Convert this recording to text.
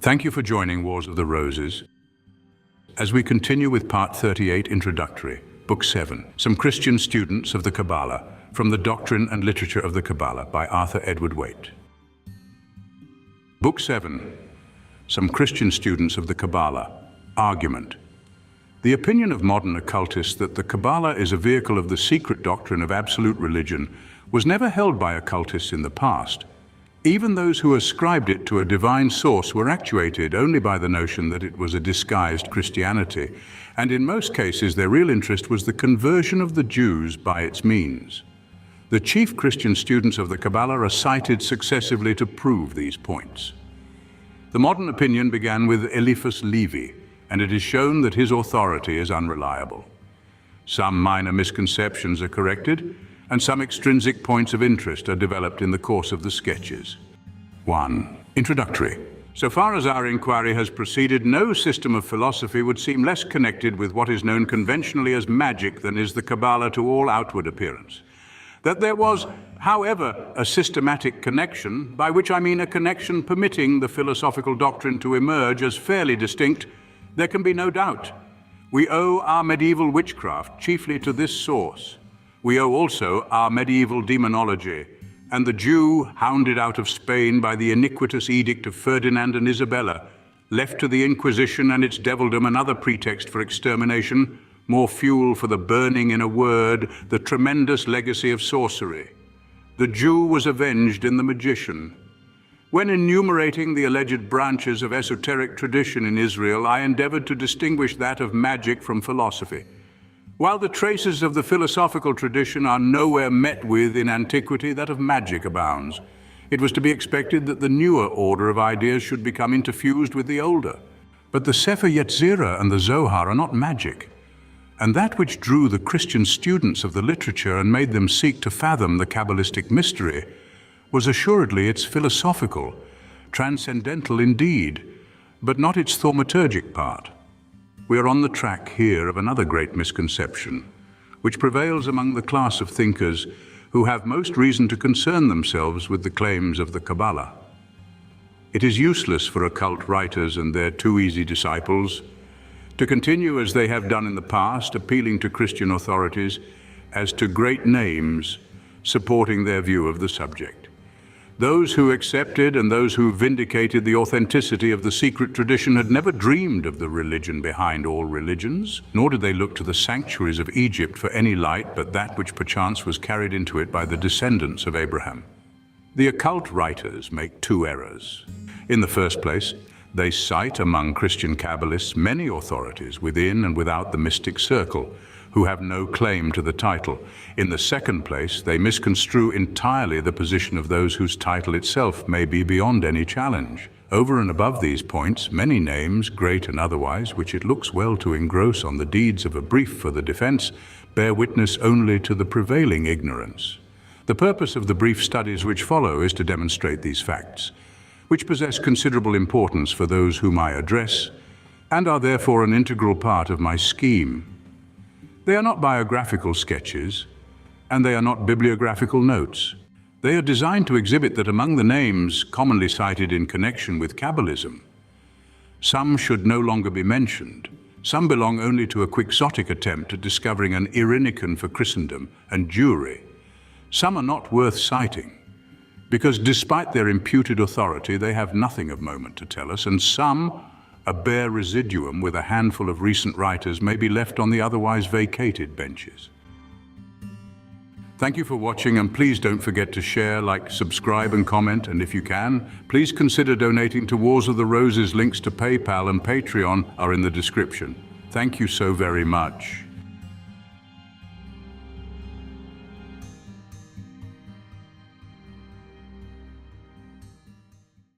Thank you for joining Wars of the Roses. As we continue with Part 38, Introductory, Book 7, Some Christian Students of the Kabalah, from the Doctrine and Literature of the Kabalah by Arthur Edward Waite. Book 7, Some Christian Students of the Kabalah, Argument. The opinion of modern occultists that the Kabalah is a vehicle of the secret doctrine of absolute religion was never held by occultists in the past. Even those who ascribed it to a divine source were actuated only by the notion that it was a disguised Christianity, and in most cases their real interest was the conversion of the Jews by its means. The chief Christian students of the Kabalah are cited successively to prove these points. The modern opinion began with Eliphas Levi, and it is shown that his authority is unreliable. Some minor misconceptions are corrected, and some extrinsic points of interest are developed in the course of the sketches. 1. Introductory. So far as our inquiry has proceeded, no system of philosophy would seem less connected with what is known conventionally as magic than is the Kabalah to all outward appearance. That there was, however, a systematic connection, by which I mean a connection permitting the philosophical doctrine to emerge as fairly distinct, there can be no doubt. We owe our medieval witchcraft chiefly to this source. We owe also our medieval demonology, and the Jew, hounded out of Spain by the iniquitous edict of Ferdinand and Isabella, left to the Inquisition and its devildom another pretext for extermination, more fuel for the burning, in a word, the tremendous legacy of sorcery. The Jew was avenged in the magician. When enumerating the alleged branches of esoteric tradition in Israel, I endeavored to distinguish that of magic from philosophy. While the traces of the philosophical tradition are nowhere met with in antiquity, that of magic abounds. It was to be expected that the newer order of ideas should become interfused with the older. But the Sefer Yetzirah and the Zohar are not magic. And that which drew the Christian students of the literature and made them seek to fathom the Kabbalistic mystery was assuredly its philosophical, transcendental indeed, but not its thaumaturgic part. We are on the track here of another great misconception, which prevails among the class of thinkers who have most reason to concern themselves with the claims of the Kabalah. It is useless for occult writers and their too easy disciples to continue as they have done in the past, appealing to Christian authorities as to great names supporting their view of the subject. Those who accepted and those who vindicated the authenticity of the secret tradition had never dreamed of the religion behind all religions, nor did they look to the sanctuaries of Egypt for any light but that which perchance was carried into it by the descendants of Abraham. The occult writers make two errors. In the first place, they cite among Christian Kabbalists many authorities within and without the mystic circle, who have no claim to the title. In the second place, they misconstrue entirely the position of those whose title itself may be beyond any challenge. Over and above these points, many names, great and otherwise, which it looks well to engross on the deeds of a brief for the defense, bear witness only to the prevailing ignorance. The purpose of the brief studies which follow is to demonstrate these facts, which possess considerable importance for those whom I address, and are therefore an integral part of my scheme. They are not biographical sketches, and they are not bibliographical notes. They are designed to exhibit that among the names commonly cited in connection with Kabbalism, some should no longer be mentioned. Some belong only to a quixotic attempt at discovering an Irenicon for Christendom and Jewry. Some are not worth citing, because despite their imputed authority, they have nothing of moment to tell us, and some, a bare residuum with a handful of recent writers, may be left on the otherwise vacated benches. Thank you for watching, and please don't forget to share, like, subscribe and comment, and if you can, please consider donating to Wars of the Roses. Links to PayPal and Patreon are in the description. Thank you so very much.